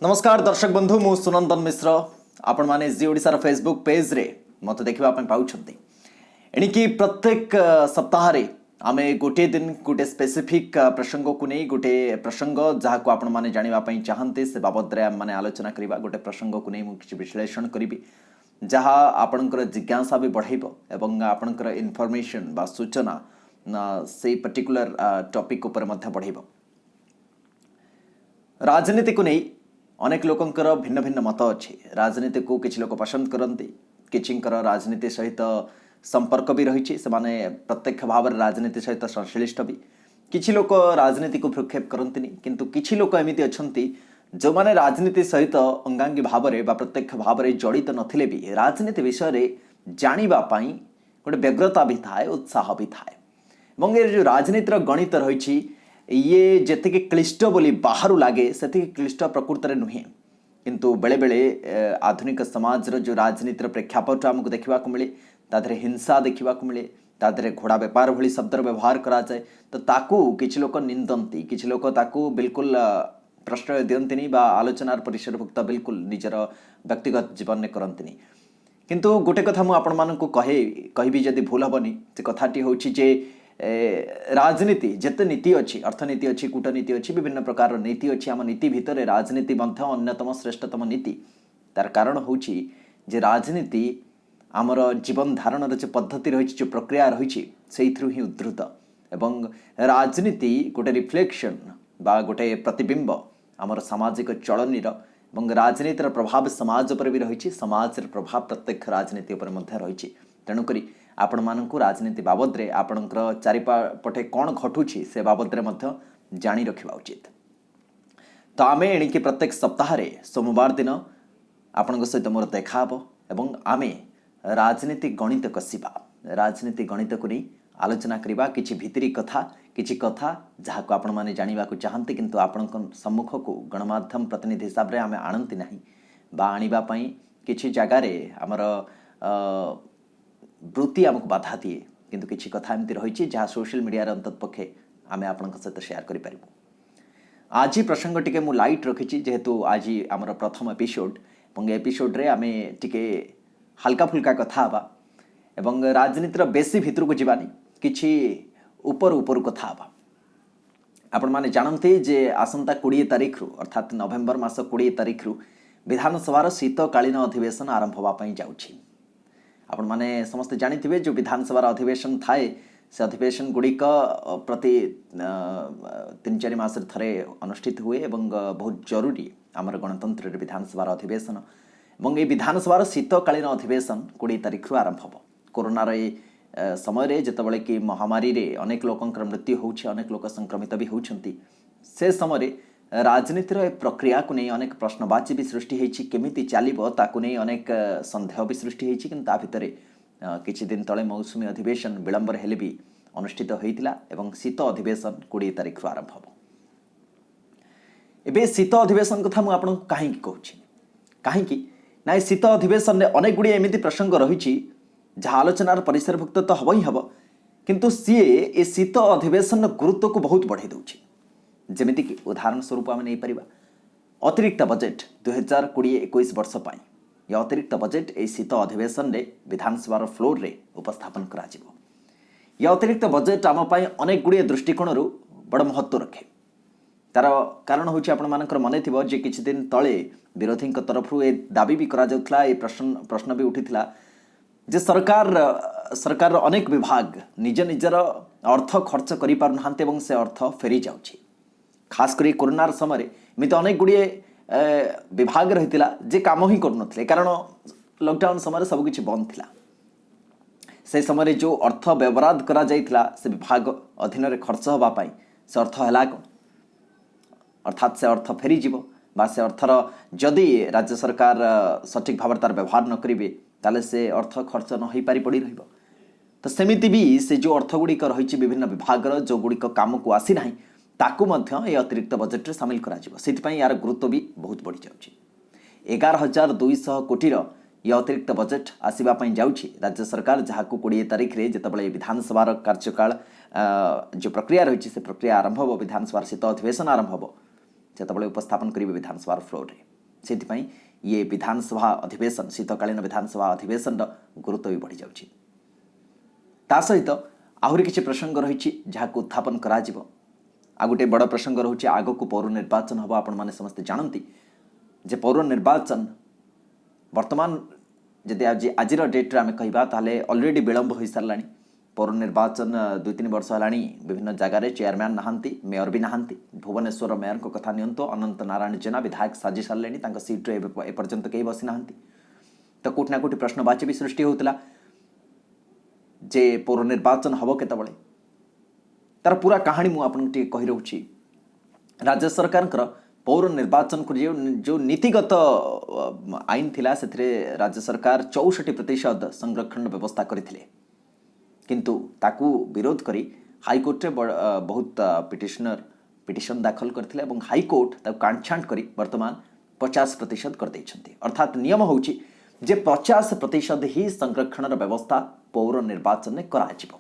नमस्कार दर्शक बंधु मु सुनंदन मिश्र आपण माने जी ओडिसा फेसबुक पेज रे मत देखा पाउछंती एणिकी प्रत्येक सप्ताह रे आमे गोटे दिन गोटे स्पेसिफिक प्रसंग को नहीं गोटे प्रसंग जहाँ को आपण माने जानिबा पई चाहंते से बाबद रे माने आलोचना करिबा गोटे प्रसंग को नहीं मु किछि विश्लेषण करिबि जहाँ आपणकर जिज्ञासा भी बढ़ाइबो एवं आपणकर इन्फॉर्मेशन बा सूचना से पर्टिकुलर टॉपिक ऊपर मध्य बढ़ाइबो। राजनीति को नहीं अनेक लोकंकर भिन्न भिन्न मत अच्छी। राजनीति को किछि लोक पसंद करती, किछिंकर राजनीति सहित संपर्क भी रही से प्रत्यक्ष भाव राजनीति सहित संश्लिष्ट भी। किछि लोक राजनीति को भ्रूक्षेप करती किंतु किछि लोक एमती अच्छा जो माने राजनीति सहित अंगांगी भाव में प्रत्यक्ष भाव में जड़ित नथिले भी राजनीति विषय रे जानिबा पई गोटे व्यग्रता भी थाए, उत्साह भी थाए। एवं ये जो राजनीतिर गणित रही ये जेतिके क्लिष्ट बोली बाहर लगे से क्लिष्ट प्रकृत में नुहे किंतु बेले बेले आधुनिक समाज जो राजनीतिर प्रेक्षापट आमको देखा मिले तादरे हिंसा देखा मिले तादरे घोड़ा बेपार भली शब्दर व्यवहार करा जाए तो ताकू किछि लोक निंदंती, किछि लोक ताकू बिल्कुल प्रश्रय दियंतिनी बा आलोचनार परिसरभुक्त बिल्कुल निजर व्यक्तिगत जीवन में करंतिनी। किंतु गोटे कथा मु आपण मानकु कहबी जदि भूल हबनी से कथाटी होछि जे राजनीति जिते नीति अच्छी, अर्थनीति अच्छी, कूटनीति अच्छी, विभिन्न प्रकार नीति अच्छी। आम नीति भितर राजनीति मध्य अन्यतम श्रेष्ठतम नीति। तार कारण होछि जे राजनीति आमर जीवन धारण जो पद्धति रही, जो प्रक्रिया रही से ही उद्धृत एवं राजनीति गोटे रिफ्लेक्शन बा गोटे प्रतिबिंब आमर सामाजिक चलनीर एवं राजनीतिर प्रभाव समाज पर भी रही, समाज प्रभाव प्रत्यक्ष राजनीति पर रही। तेणुकरी आपण मानकु राजनीति बाबद रे आपणकर चारिपटे कौन घटुछि से बाबद रे मध्य जानी रखिबा उचित। तो आमे एणिकी प्रत्येक सप्ताह रे सोमवार दिन आपणक सहित मोर देखा हबो एवं आमे राजनीति गणित कसिबा, राजनीति गणित को नहीं आलोचना करिबा। किछि भितरी कथा, किछि कथा जहाँ को आपण माने जानिबा को चाहंते किंतु आपणक सम्मुख को गणमाध्यम प्रतिनिधि हिसाब रे आमे आनंती नाही बा आनिबा पई किछि जगह रे हमर वृत्ति आमको बाधा दिए किंतु किछि कथा एमती रही जहाँ सोशल मीडिया अंतत पक्षे आम आपण सहित शेयर करूँ। आज प्रसंग टिके मु लाइट रखी जेहेतु आज आमर प्रथम एपिसोड और एपिसोड रे आमे टिके हल्का फुल्का कथा हवा एवं राजनीतिर बेसी भितर को जीवानी किछि ऊपर ऊपर कथा हवा। आपण माने जानते जे आसंता 20 तारिख रु अर्थात नवेम्बर मास 20 तारिख रु विधानसभार शीतकालीन अधिवेशन आरंभ होगा जाउछि। आपण माने समस्त जानिथिबे जो विधानसभा अधिवेशन थाए से अधिवेशन गुड़िक प्रति 3-4 मास थरे अनुष्ठित हुए एवं बहुत जरूरी आमर गणतंत्र विधानसभा अधिवेशन एवं ये विधानसभा शीतकालीन अधिवेशन 20 तारिख आरंभ हो। कोरोनार समय जितेबाला कि महामारी रे अनेक लोकंकर मृत्यु होउछि, अनेक लोक संक्रमित भी होउछंती से समय राजनीतिर प्रक्रिया को नहीं अनेक प्रश्नवाची भी सृष्टि होती, केमिति चलिबो ताकु नहीं अनेक संदेह भी सृष्टि होती। किंतु ता भितर किछि दिन तले मौसुमी अधिवेशन विलंबर हेले भी अनुष्ठित होइतिला एवं शीत अधिवेशन 20 तारिख आरंभ हो। एबे शीत अधिवेशन कथा मु आपन काहे कहूछि काहे ना शीत अधिवेशन में अनेक गुड़ी एमिति प्रसंग रही जहाँ आलोचनार परिसरभुक्त तो हब ही हब किंतु सीए ए शीत अधिवेशन गुरुत्व को बहुत बढ़ाई दउछि। जमिति कि उदाहरण स्वरूप आम नहीं पारिबा अतिरिक्त बजेट 2020-21 वर्ष पाई या अतिरिक्त बजेट ए शीत अधिवेशन रे विधानसभा फ्लोर रे उपस्थापन करा जिवो। या अतिरिक्त बजेट आम पाई अनेक गुड़िए दृष्टिकोण रु बड़ महत्व रखे। तार कारण होछि आपण मानकर मने थिबो जे किछि दिन तळे विरोधी तरफ ए दाबी भी करा जाउथला, ए प्रश्न भी उठिथिला जे सरकार अनेक विभाग निज निजर अर्थ खर्च करि पार नहांते एवं से अर्थ फेरी जाउछि। खास करी कोरोनार समय एमती अनेक गुड़िए विभाग रही जे काम ही करुनथिले कारण लॉकडाउन समय सबकिछि बंद थिला। से समय जो अर्थ व्यवहार करा जाइथिला से विभाग अधीन रे खर्च होबा पाई से अर्थ हैला को अर्थात से अर्थ फेरी जीवो बा से अर्थर जदि राज्य सरकार सठिक भाव तार व्यवहार न करिवे ताले से अर्थ खर्च न होई पारि पड़ी रहिबो। तो सेमिति भी से जो अर्थ गुड़िक रही विभिन्न विभागर जो गुड़िक काम को आसी नाही ताकू मध्य ये अतिरिक्त बजेट रे सामिल करा जिवो। सेति यार गुरुत्व भी बहुत बढ़ी जाउछि। 11,200 कोटीर ये अतिरिक्त बजेट आसीबा पई जाउछि राज्य सरकार जहाँ को 20 तारिख रे जेतेबेले विधानसभा कार्यकाल जो प्रक्रिया रही से प्रक्रिया आरंभ हो, विधानसभा शीत अधिवेशन आरंभ हो, सेतेबेले उपस्थापन करिवे विधानसभा फ्लोर रे। से ये विधानसभा अधिवेशन शीतकालीन विधानसभा अधिवेशन गुरुत्व भी बढ़ी जाउछि। ता सहित आहुरी किछि प्रसंग रही जहाँ उत्थापन करा जिवो। आ गोटे बड़ प्रसंग रोचे आग को पौर निर्वाचन हम आपण मैंने समस्ते जानती जे पौर निर्वाचन वर्तमान जदि आज डेट्रे आम कहवा ताले ऑलरेडी विलंब हो सारा पौर निर्वाचन 2-3 वर्ष है विभिन्न जगार चेयरमैन नहांती मेयर भी नहांती। भुवनेश्वर मेयर को कथा नियंतो अनंत नारायण जेना विधायक साजी सारे सीट्रे एपर्यंत कहीं बसी ना तो कोटि ना कोटि प्रश्नवाची भी सृष्टि होता जे पौर निर्वाचन हम केतबळे तार पूरा कहानी मु आपन टी कहि रहउछि। राज्य सरकार पौर निर्वाचन को जो नीतिगत आईन थिला से राज्य सरकार 64% संरक्षण व्यवस्था करथिले किंतु ताकू विरोध करी हाईकोर्ट रे बहुत पिटिशन दाखल करथिले एवं हाईकोर्ट ताकू कांछांट करी वर्तमान 50% कर दैछंती। अर्थात नियम होउछि जे 50% ही संरक्षण व्यवस्था पौर निर्वाचन में कराजिबो।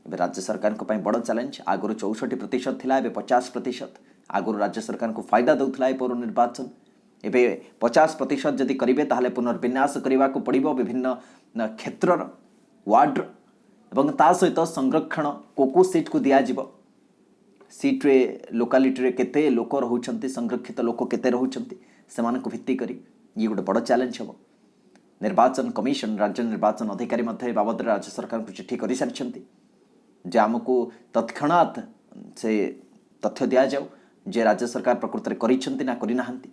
एबे राज्य सरकार को बड़ चैलेंज आगुरी 64% थिला एबे 50%। आगुरी राज्य सरकार को फायदा दउथला ए पौर निर्वाचन एबे 50% जदि करिवे ताहले पुनर्विन्यास करने को पड़िबो विभिन्न क्षेत्र वार्ड एवं ता सहित संरक्षण को सीट को दिया जिवो। सीट्रे लोकालिटी रे केते लोक रहउछंती संरक्षित लोक केते रहउछंती सेमान को भित्ति करी ये गोटे बड़ चैलेंज हबो। निर्वाचन कमिशन राज्य निर्वाचन अधिकारी मध्य बाबद राज्य सरकार को चिट्ठी कर सारी जे आमको तत्क्षणात से तथ्य दि जाऊ जे राज्य सरकार प्रकृत में करिसेंती ना करि नाहंती।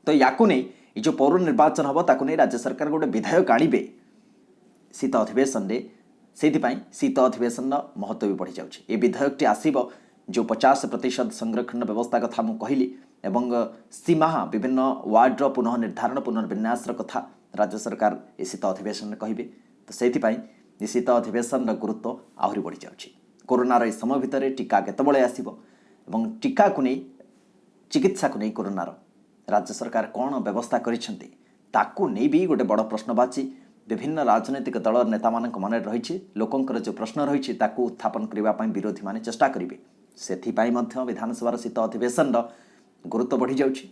तो याकू नहीं ये जो पौर निर्वाचन हम ताकू नहीं राज्य सरकार गोटे विधायक आनिबे शीत अधिवेशन रे से शीत अधिवेशन महत्व भी बढ़ी जाउछि। ए विधायक टी आसीबो जो 50% संरक्षण व्यवस्था कथा मु कहली एवं सीमा विभिन्न वार्ड पुनः निर्धारण पुनर्विन्यास कथा राज्य सरकार ए शीत अधिवेशन में कहिबे। तो से शीत अधिवेशन गुरुत्व आहरी बढ़ी जाउछि। कोरोनार समय भितर टीका केतबळे आसीबो एवं टीका को नहीं चिकित्सा को नहीं कोरोनार राज्य सरकार कौन व्यवस्था करिसेंती ताकू नहीं भी गोटे बड़ प्रश्नवाची विभिन्न राजनैतिक दल नेता मानक मन रही लोकंकर जो प्रश्न रही ताकू उत्थापन करने विरोधी माने चेष्टा करेंगे। से विधानसभा शीत अधिवेशन गुरुत्व बढ़ी जाउछि।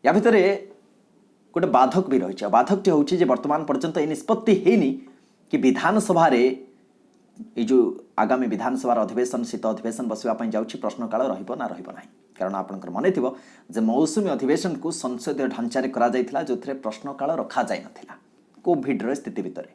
या भितर गोटे बाधक भी रही बाधकटी हूँ वर्तमान पर्यंत ये निष्पत्ति हैनी कि विधानसभा ये जो आगामी विधानसभा अधिवेशन शीत अधिवेशन बसवाई जाउछि प्रश्न काल रहिबो ना रहिबो नाही। कारण आपनकर मने थिबो जे मौसुमी अधिवेशन को संसदीय ढांचारे करा जाइथिला जोथरे प्रश्न काल रखा जाय नथिला कोविड रे स्थिति भितर।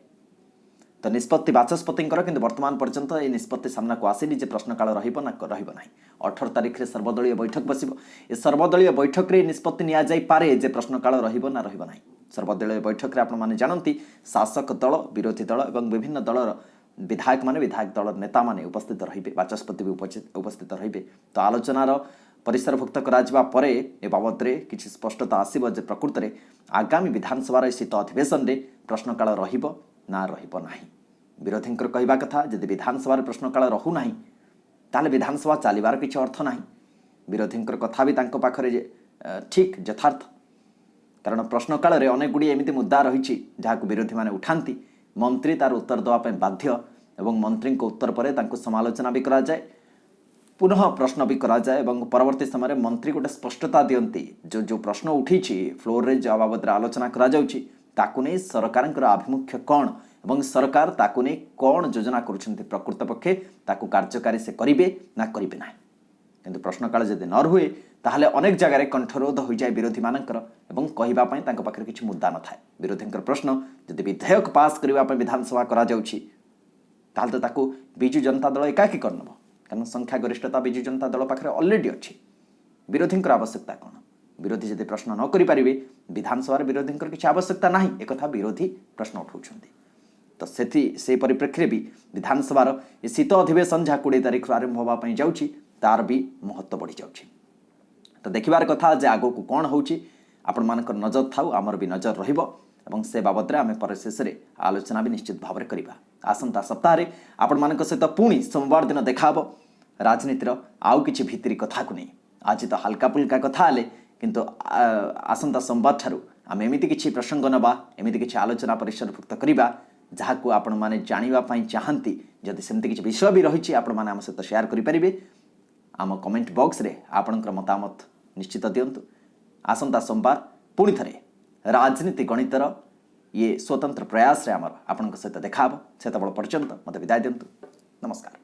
तो निष्पत्ति बाचस्पतिंकर किंतु वर्तमान पर्यंत ये निष्पत्ति सामना को आसीनी जे प्रश्न काल रहिबो ना रहिबो नाही। 18 तारिख रे सर्वदलीय बैठक बसिबो। ए सर्वदलीय बैठक रे निष्पत्ति निया जाय पारे जे प्रश्न काल रहिबो ना रहिबो नाही। सर्वदलीय बैठक रे आपण माने जानंती शासक दल विरोधी दल एवं विभिन्न दलर विधायक माने विधायक दल नेता माने उपस्थित रहिबे बाचस्पति भी उपस्थित रहिबे। तो आलोचनार परिसरभुक्त करा परे ए बाबद रे किछि स्पष्टता आसीबो जे प्रकृत रे आगामी विधानसभा शीत अधिवेशन रे प्रश्न काल रहिबो ना रहिबो नाही। विरोधींकर कहवा कथा जदि विधानसभा प्रश्न काल रहू नाही ताले विधानसभा चलिबार किछि अर्थ नाही। विरोधींकर कथा भी तांको पाखरे ठीक यथार्थ। कारण प्रश्न काल रे अनेक गुडी एमिति मुद्दा रहिछि जाहाकु विरोधी माने उठांती मंत्री तार उत्तर देवा ପାଇଁ बाध्य एवं मंत्री को उत्तर पर तांको समालोचना भी करा जाए पुनः प्रश्न भी करा जाए एवं परवर्ती समय मंत्री गोटे स्पष्टता दियंती जो जो प्रश्न उठी फ्लोर रे जा बाबद आलोचना करा जाउछि ताकू नहीं सरकार आभिमुख्य कौन एवं सरकार ताकू नहीं कौन योजना करुछंती प्रकृत पक्षे ताकू कार्यकारी से करिवे ना करिवे ना। किंतु प्रश्न काल जदि न रुहे ताहले अनेक जगह कंठरोध हो जाए विरोधी मानकर एवं कहबा पई तांको पाखरे किछि मुद्दा न थाए। विरोधींकर प्रश्न जदि विधेयक पास करबा पई विधानसभा करा जाउछि ताहले ताकू बिजु जनता दल एकाकी करनबो कारण संख्या गरिष्ठता बिजु जनता दल पाखरे ऑलरेडी अछि। विरोधींकर आवश्यकता कोन विरोधी जदि प्रश्न न करि पारिबे विधानसभा विरोधींकर किछि आवश्यकता नाही एक कथा विरोधी प्रश्न उठाउछंती। तो से परिप्रेक्षी भी विधानसभा शीत अधिवेशन जहाँ 20 तारिख आरंभ होगा जाऊँगी तार भी महत्व बढ़ी जाऊँगी। तो देखबार कथा जे आगो को कौन होची आपण मानकर नजर थाउ आमर भी नजर रहिबो एवं से बाबद आम पर शेष में आलोचना भी निश्चित भाव में करवा। आसंता सप्ताह आपण मानक सहित पुणी सोमवार दिन देखाब राजनीतिर आउ किछि भितरी कथा को नहीं। आज तो हल्का पुल्का कथा आले किंतु आसंता सोमवार ठारू आम एमिति किछि प्रसंग नबा एमिति किछि आलोचना परिसरभुक्त करवा जहाँ को आपण माने जानिबा पई चाहंती जदि सेमति किछि विषय भी रही आपण माने आम सहित शेयर करि परिबे। आम कमेंट बॉक्स रे आपणकर मतामत निश्चित दिंतु। आसंता सोमवार पुणी थे राजनीति गणितर ये स्वतंत्र प्रयास रे आमर आपनक सहित देखा से पर्यंत मत विदाय दिंतु। नमस्कार।